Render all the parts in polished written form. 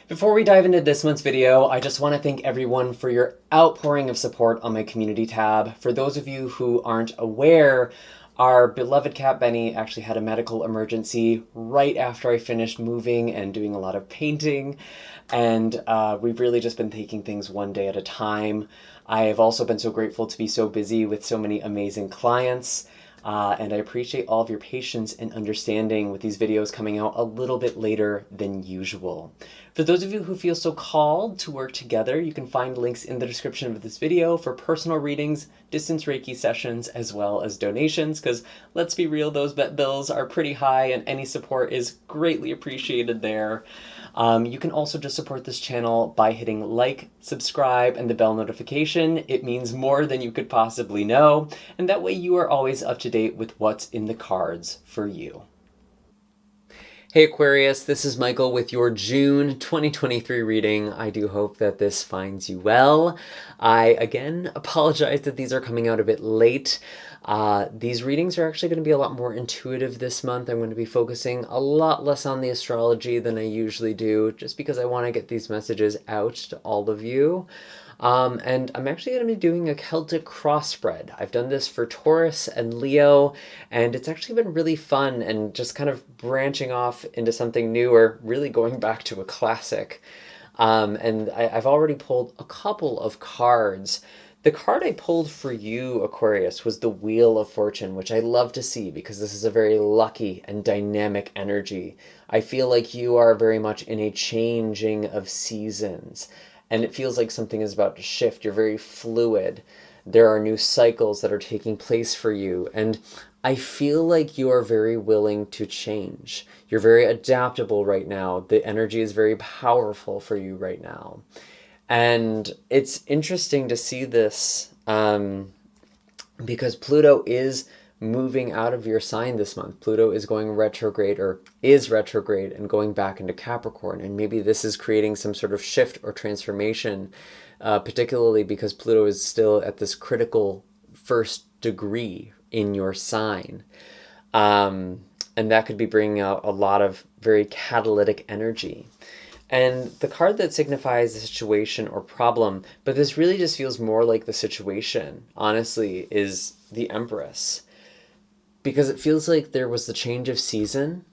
Before we dive into this month's video, I just want to thank everyone for your outpouring of support on my community tab. For those of you who aren't aware, our beloved cat Benny actually had a medical emergency right after I finished moving and doing a lot of painting. And we've really just been taking things one day at a time. I have also been so grateful to be so busy with so many amazing clients. And I appreciate all of your patience and understanding with these videos coming out a little bit later than usual. For those of you who feel so called to work together, you can find links in the description of this video for personal readings, distance Reiki sessions, as well as donations, because let's be real, those vet bills are pretty high and any support is greatly appreciated there. You can also just support this channel by hitting like, subscribe, and the bell notification. It means more than you could possibly know, and that way you are always up to date with what's in the cards for you. Hey Aquarius, this is Michael with your June 2023 reading. I do hope that this finds you well. I, again, apologize that these are coming out a bit late. These readings are actually going to be a lot more intuitive this month. I'm going to be focusing a lot less on the astrology than I usually do, just because I want to get these messages out to all of you. And I'm actually going to be doing a Celtic cross-spread. I've done this for Taurus and Leo, and it's actually been really fun and just kind of branching off into something new or really going back to a classic. And I've already pulled a couple of cards. The card I pulled for you, Aquarius, was the Wheel of Fortune, which I love to see because this is a very lucky and dynamic energy. I feel like you are very much in a changing of seasons. And it feels like something is about to shift. You're very fluid. There are new cycles that are taking place for you. And I feel like you are very willing to change. You're very adaptable right now. The energy is very powerful for you right now. And it's interesting to see this because Pluto is moving out of your sign this month. Pluto is going retrograde, or is retrograde, and going back into Capricorn. And maybe this is creating some sort of shift or transformation, particularly because Pluto is still at this critical first degree in your sign. And that could be bringing out a lot of very catalytic energy. And the card that signifies the situation or problem, but this really just feels more like the situation, honestly, is the Empress. Because it feels like there was the change of season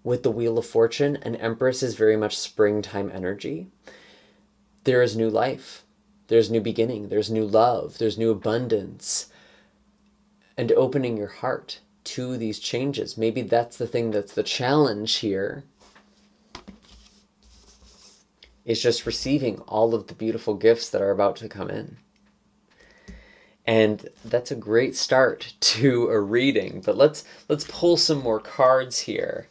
with the Wheel of Fortune, and Empress is very much springtime energy. There is new life. There's new beginning. There's new love. There's new abundance. And opening your heart to these changes. Maybe that's the thing that's the challenge here. Is just receiving all of the beautiful gifts that are about to come in. And that's a great start to a reading, but let's pull some more cards here.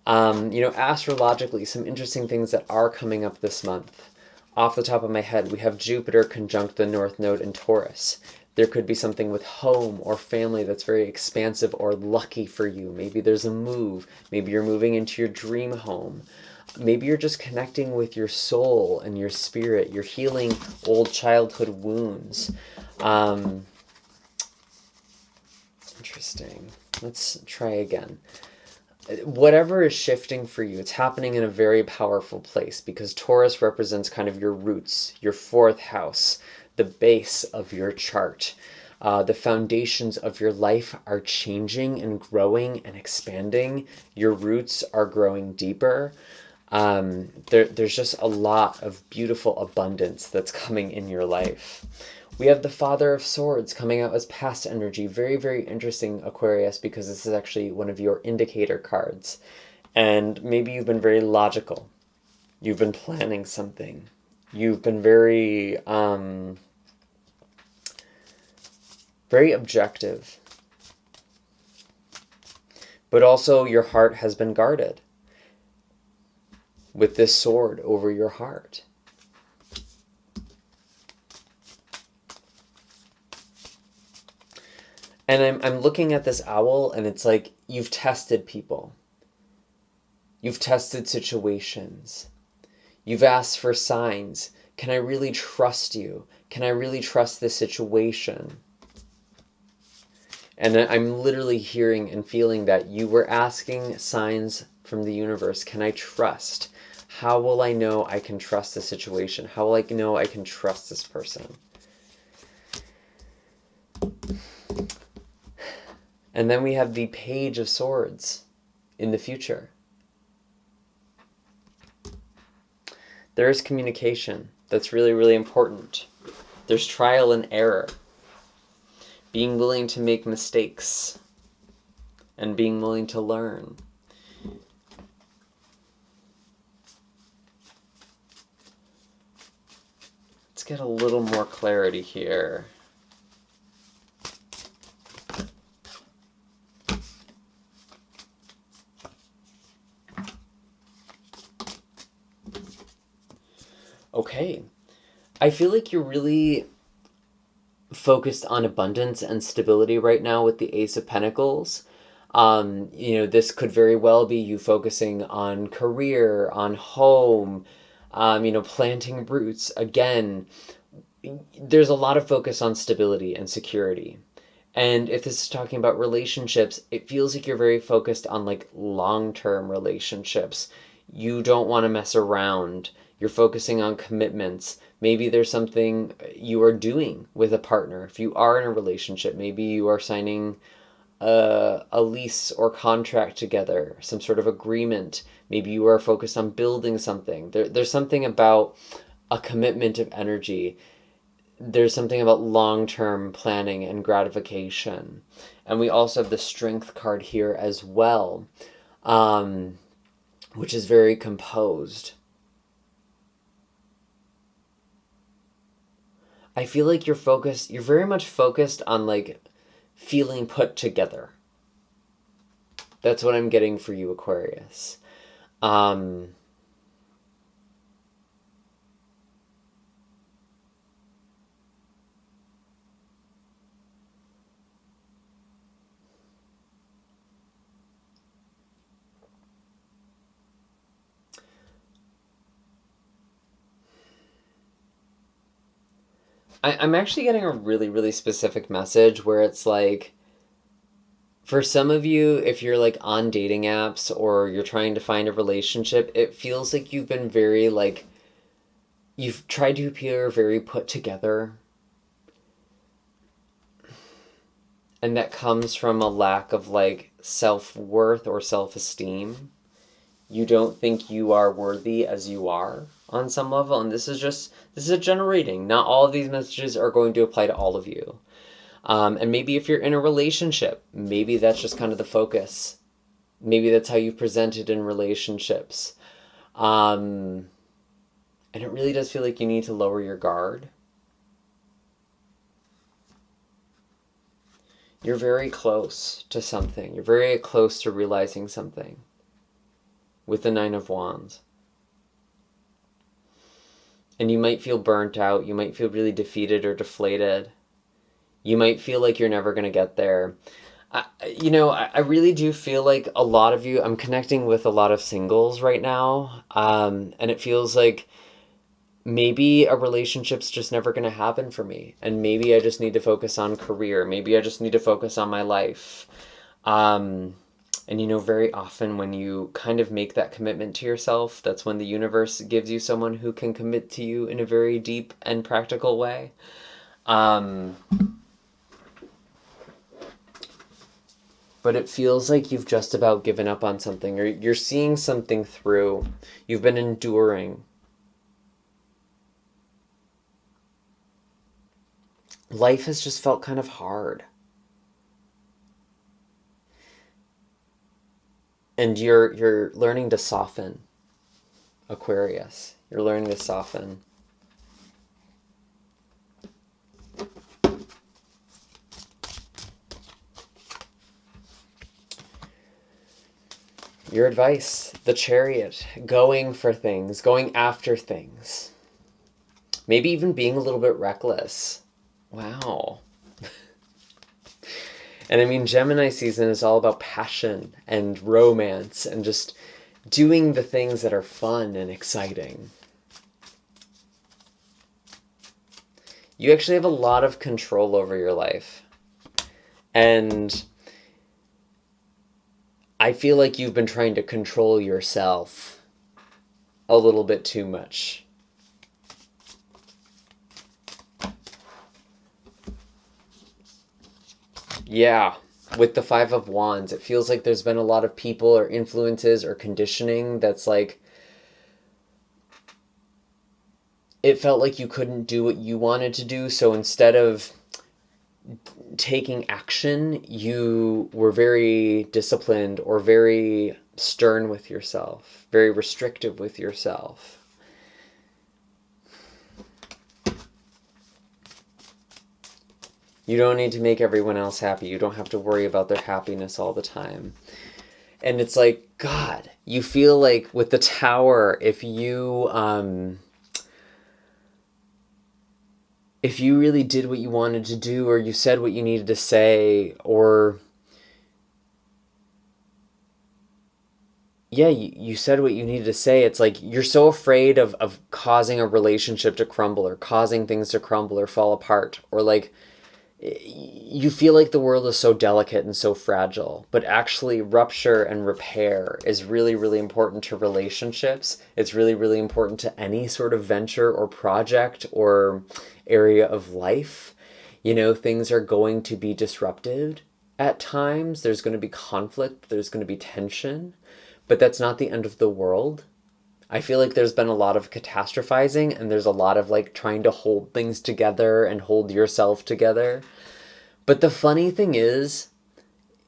Astrologically, some interesting things that are coming up this month. Off the top of my head, we have Jupiter conjunct the North Node in Taurus. There could be something with home or family that's very expansive or lucky for you. Maybe there's a move. Maybe you're moving into your dream home. Maybe you're just connecting with your soul and your spirit. You're healing old childhood wounds. Interesting. Let's try again. Whatever is shifting for you, it's happening in a very powerful place because Taurus represents kind of your roots, your fourth house, the base of your chart. The foundations of your life are changing and growing and expanding. Your roots are growing deeper. There's just a lot of beautiful abundance that's coming in your life. We have the Father of Swords coming out as past energy. Very, very interesting, Aquarius, because this is actually one of your indicator cards. And maybe you've been very logical. You've been planning something. You've been very, very objective. But also your heart has been guarded with this sword over your heart. And I'm looking at this owl, and it's like you've tested people. You've tested situations. You've asked for signs. Can I really trust you? Can I really trust this situation? And I'm literally hearing and feeling that you were asking signs from the universe. Can I trust? How will I know I can trust the situation? How will I know I can trust this person? And then we have the Page of Swords in the future. There is communication. That's really, really important. There's trial and error. Being willing to make mistakes. And being willing to learn. Let's get a little more clarity here. Okay. I feel like you're really focused on abundance and stability right now with the Ace of Pentacles. This could very well be you focusing on career, on home, planting roots. Again, there's a lot of focus on stability and security. And if this is talking about relationships, it feels like you're very focused on like long-term relationships. You don't want to mess around. You're focusing on commitments. Maybe there's something you are doing with a partner. If you are in a relationship, maybe you are signing a lease or contract together, some sort of agreement. Maybe you are focused on building something. There's something about a commitment of energy. There's something about long-term planning and gratification. And we also have the Strength card here as well, which is very composed. I feel like you're very much focused on like feeling put together. That's what I'm getting for you, Aquarius. I'm actually getting a really, really specific message where it's like, for some of you, if you're like on dating apps or you're trying to find a relationship, it feels like you've been very like, you've tried to appear very put together. And that comes from a lack of like self-worth or self-esteem. You don't think you are worthy as you are on some level. And this is a general reading. Not all of these messages are going to apply to all of you. And maybe if you're in a relationship, maybe that's just kind of the focus. Maybe that's how you've presented in relationships. And it really does feel like you need to lower your guard. You're very close to something. You're very close to realizing something. With the Nine of Wands. And you might feel burnt out. You might feel really defeated or deflated. You might feel like you're never going to get there. I really do feel like a lot of you, I'm connecting with a lot of singles right now. And it feels like maybe a relationship's just never going to happen for me. And maybe I just need to focus on career. Maybe I just need to focus on my life. And very often when you kind of make that commitment to yourself, that's when the universe gives you someone who can commit to you in a very deep and practical way. But it feels like you've just about given up on something, or you're seeing something through. You've been enduring. Life has just felt kind of hard. And you're learning to soften, Aquarius. You're learning to soften. Your advice, the Chariot, going for things, going after things. Maybe even being a little bit reckless. Wow. And Gemini season is all about passion and romance and just doing the things that are fun and exciting. You actually have a lot of control over your life. And I feel like you've been trying to control yourself a little bit too much. Yeah, with the Five of Wands, it feels like there's been a lot of people or influences or conditioning that's like, it felt like you couldn't do what you wanted to do, so instead of taking action, you were very disciplined or very stern with yourself, very restrictive with yourself. You don't need to make everyone else happy. You don't have to worry about their happiness all the time. And it's like, God, you feel like with the Tower, if you really did what you wanted to do, or you said what you needed to say, or yeah, you said what you needed to say, it's like you're so afraid of causing a relationship to crumble, or causing things to crumble or fall apart, or like you feel like the world is so delicate and so fragile, but actually rupture and repair is really, really important to relationships. It's really, really important to any sort of venture or project or area of life. You know, things are going to be disrupted at times. There's going to be conflict. There's going to be tension, but that's not the end of the world. I feel like there's been a lot of catastrophizing, and there's a lot of like trying to hold things together and hold yourself together. But the funny thing is,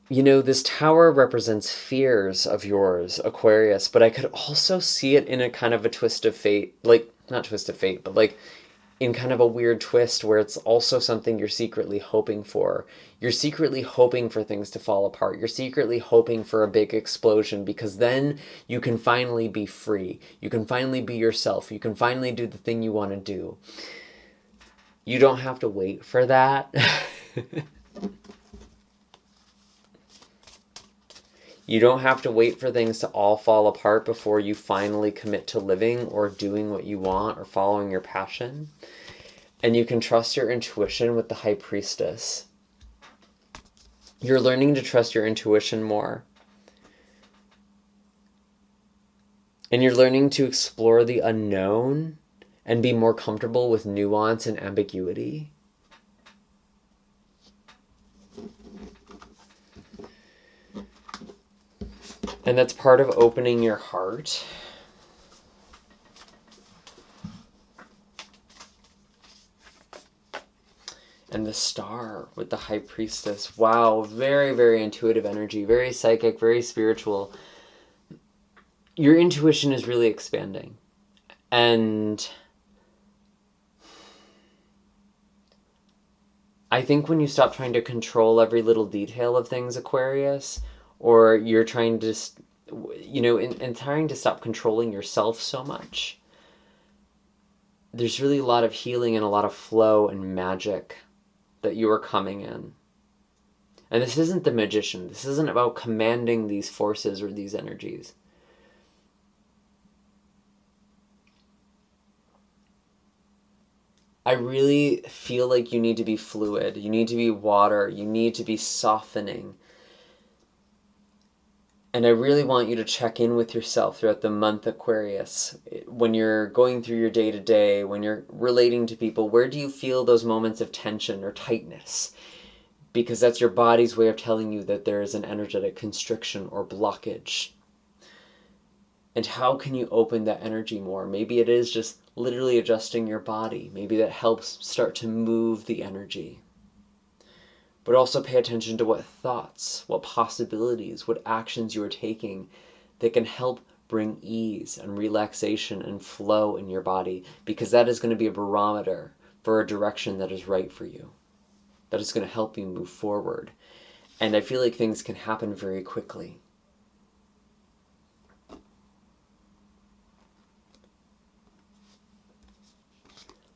you know, this Tower represents fears of yours, Aquarius, but I could also see it in a kind of a twist of fate, like, not twist of fate, but like in kind of a weird twist where it's also something you're secretly hoping for. You're secretly hoping for things to fall apart. You're secretly hoping for a big explosion, because then you can finally be free. You can finally be yourself. You can finally do the thing you want to do. You don't have to wait for that. You don't have to wait for things to all fall apart before you finally commit to living or doing what you want or following your passion. And you can trust your intuition with the High Priestess. You're learning to trust your intuition more. And you're learning to explore the unknown and be more comfortable with nuance and ambiguity. And that's part of opening your heart. And the Star with the High Priestess. Wow, very, very intuitive energy, very psychic, very spiritual. Your intuition is really expanding. And I think when you stop trying to control every little detail of things, Aquarius, or you're trying to, you know, in trying to stop controlling yourself so much, there's really a lot of healing and a lot of flow and magic that you are coming in. And this isn't the magician. This isn't about commanding these forces or these energies. I really feel like you need to be fluid. You need to be water. You need to be softening. And I really want you to check in with yourself throughout the month, Aquarius. When you're going through your day-to-day, when you're relating to people, where do you feel those moments of tension or tightness? Because that's your body's way of telling you that there is an energetic constriction or blockage. And how can you open that energy more? Maybe it is just literally adjusting your body. Maybe that helps start to move the energy. But also pay attention to what thoughts, what possibilities, what actions you are taking that can help bring ease and relaxation and flow in your body, because that is going to be a barometer for a direction that is right for you. That is going to help you move forward. And I feel like things can happen very quickly.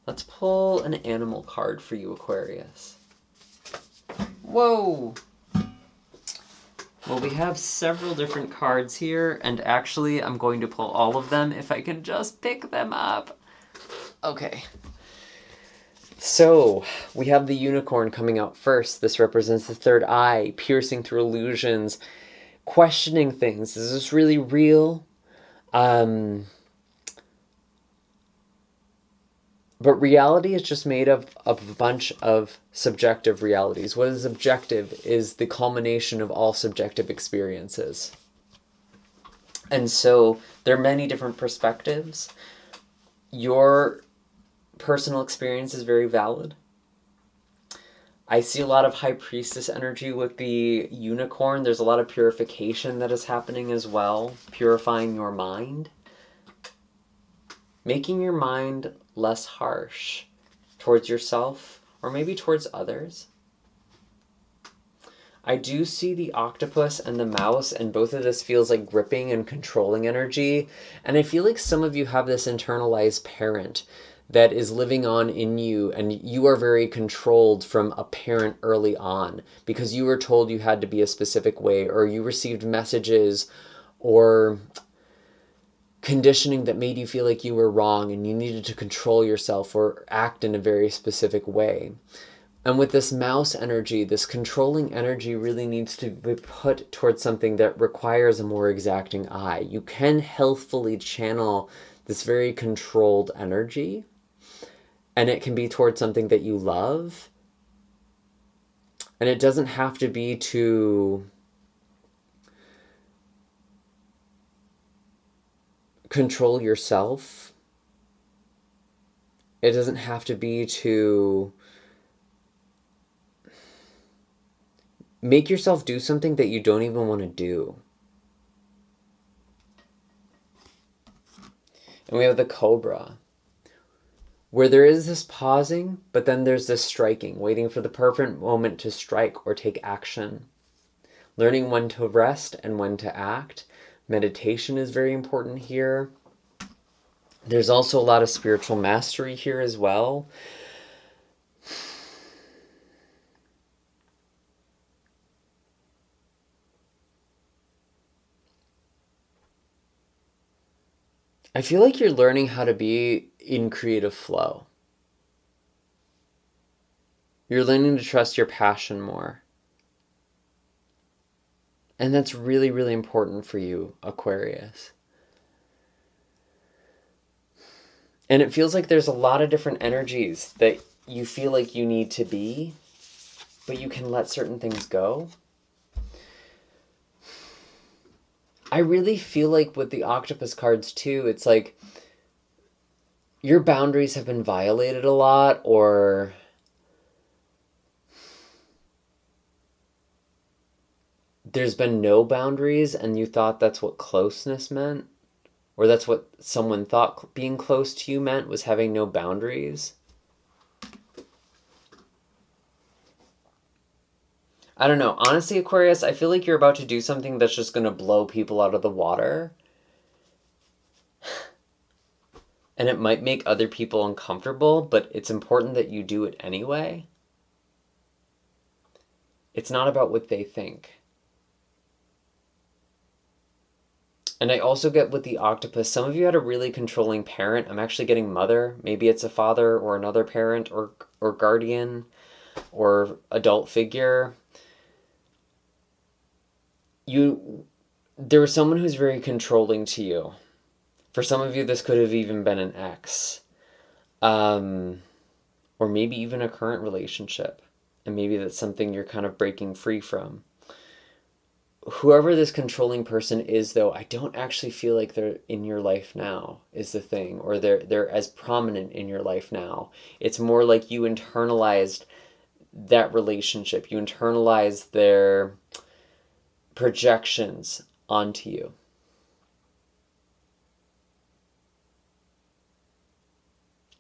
Let's pull an animal card for you, Aquarius. Whoa! Well, we have several different cards here, and actually I'm going to pull all of them if I can just pick them up. Okay. So, we have the unicorn coming out first. This represents the third eye, piercing through illusions, questioning things. Is this really real? But reality is just made of a bunch of subjective realities. What is objective is the culmination of all subjective experiences. And so there are many different perspectives. Your personal experience is very valid. I see a lot of high priestess energy with the unicorn. There's a lot of purification that is happening as well. Purifying your mind. Making your mind less harsh towards yourself or maybe towards others. I do see the octopus and the mouse, and both of this feels like gripping and controlling energy. And I feel like some of you have this internalized parent that is living on in you, and you are very controlled from a parent early on because you were told you had to be a specific way, or you received messages or conditioning that made you feel like you were wrong and you needed to control yourself or act in a very specific way. And with this mouse energy, this controlling energy really needs to be put towards something that requires a more exacting eye. You can healthfully channel this very controlled energy, and it can be towards something that you love. And it doesn't have to be to control yourself. It doesn't have to be to make yourself do something that you don't even want to do. And we have the cobra, where there is this pausing, but then there's this striking, waiting for the perfect moment to strike or take action. Learning when to rest and when to act. Meditation is very important here. There's also a lot of spiritual mastery here as well. I feel like you're learning how to be in creative flow. You're learning to trust your passion more. And that's really, really important for you, Aquarius. And it feels like there's a lot of different energies that you feel like you need to be, but you can let certain things go. I really feel like with the octopus cards too, it's like your boundaries have been violated a lot, or there's been no boundaries and you thought that's what closeness meant, or that's what someone thought being close to you meant, was having no boundaries. I don't know. Honestly, Aquarius, I feel like you're about to do something that's just going to blow people out of the water. And it might make other people uncomfortable, but it's important that you do it anyway. It's not about what they think. And I also get with the octopus, some of you had a really controlling parent. I'm actually getting mother. Maybe it's a father or another parent or guardian or adult figure. There was someone who's very controlling to you. For some of you, this could have even been an ex. Or maybe even a current relationship. And maybe that's something you're kind of breaking free from. Whoever this controlling person is, though, I don't actually feel like they're in your life now, is the thing. Or they're as prominent in your life now. It's more like you internalized that relationship. You internalized their projections onto you.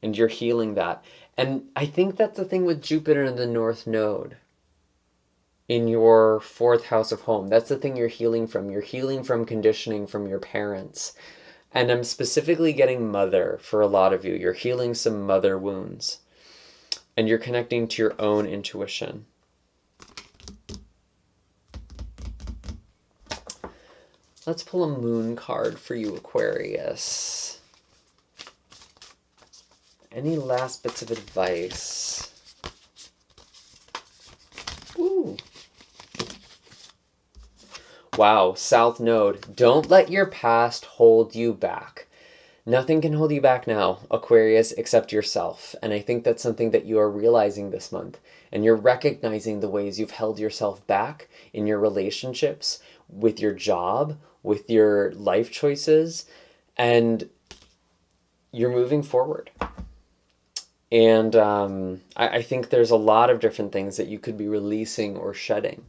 And you're healing that. And I think that's the thing with Jupiter in the North Node. In your 4th house of home. That's the thing you're healing from. You're healing from conditioning from your parents. And I'm specifically getting mother for a lot of you. You're healing some mother wounds. And you're connecting to your own intuition. Let's pull a moon card for you, Aquarius. Any last bits of advice? Ooh. Wow, South Node. Don't let your past hold you back. Nothing can hold you back now, Aquarius, except yourself. And I think that's something that you are realizing this month. And you're recognizing the ways you've held yourself back in your relationships, with your job, with your life choices, and you're moving forward. And I think there's a lot of different things that you could be releasing or shedding.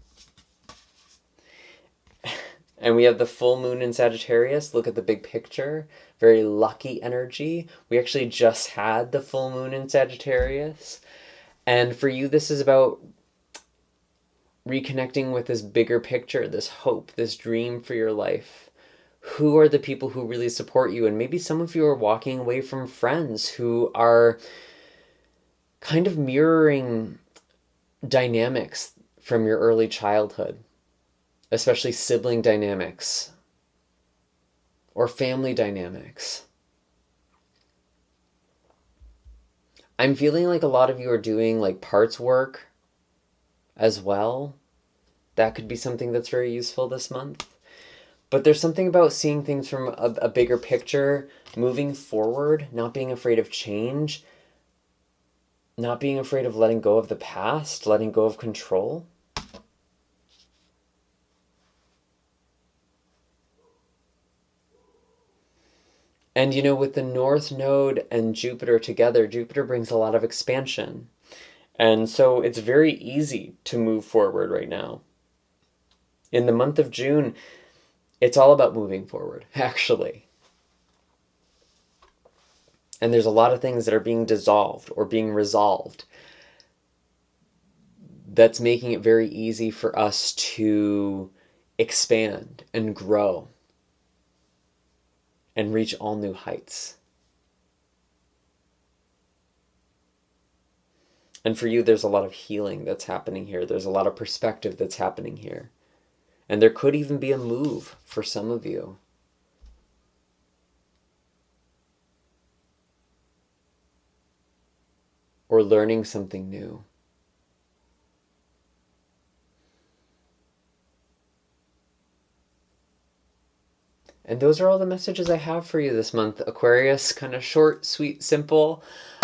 And we have the full moon in Sagittarius. Look at the big picture. Very lucky energy. We actually just had the full moon in Sagittarius. And for you, this is about reconnecting with this bigger picture, this hope, this dream for your life. Who are the people who really support you? And maybe some of you are walking away from friends who are kind of mirroring dynamics from your early childhood, especially sibling dynamics or family dynamics. I'm feeling like a lot of you are doing like parts work as well. That could be something that's very useful this month. But there's something about seeing things from a bigger picture, moving forward, not being afraid of change, not being afraid of letting go of the past, letting go of control. And you know, with the North Node and Jupiter together, Jupiter brings a lot of expansion. And so it's very easy to move forward right now. In the month of June, it's all about moving forward, actually. And there's a lot of things that are being dissolved or being resolved. That's making it very easy for us to expand and grow and reach all new heights. And for you, there's a lot of healing that's happening here. There's a lot of perspective that's happening here. And there could even be a move for some of you. Or learning something new. And those are all the messages I have for you this month, Aquarius. Kind of short, sweet, simple.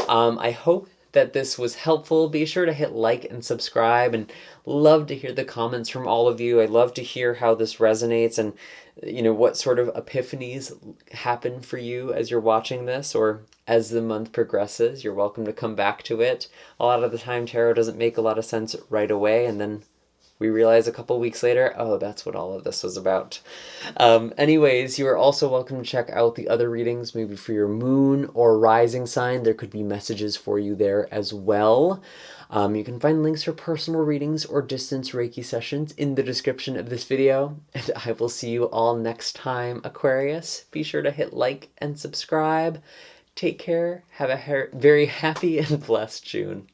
I hope that this was helpful. Be sure to hit like and subscribe, and love to hear the comments from all of you. I love to hear how this resonates and, you know, what sort of epiphanies happen for you as you're watching this or as the month progresses. You're welcome to come back to it. A lot of the time, tarot doesn't make a lot of sense right away, and then we realize a couple weeks later, oh, that's what all of this was about. Anyways, you are also welcome to check out the other readings, maybe for your moon or rising sign. There could be messages for you there as well. You can find links for personal readings or distance Reiki sessions in the description of this video. And I will see you all next time, Aquarius. Be sure to hit like and subscribe. Take care. Have a very happy and blessed June.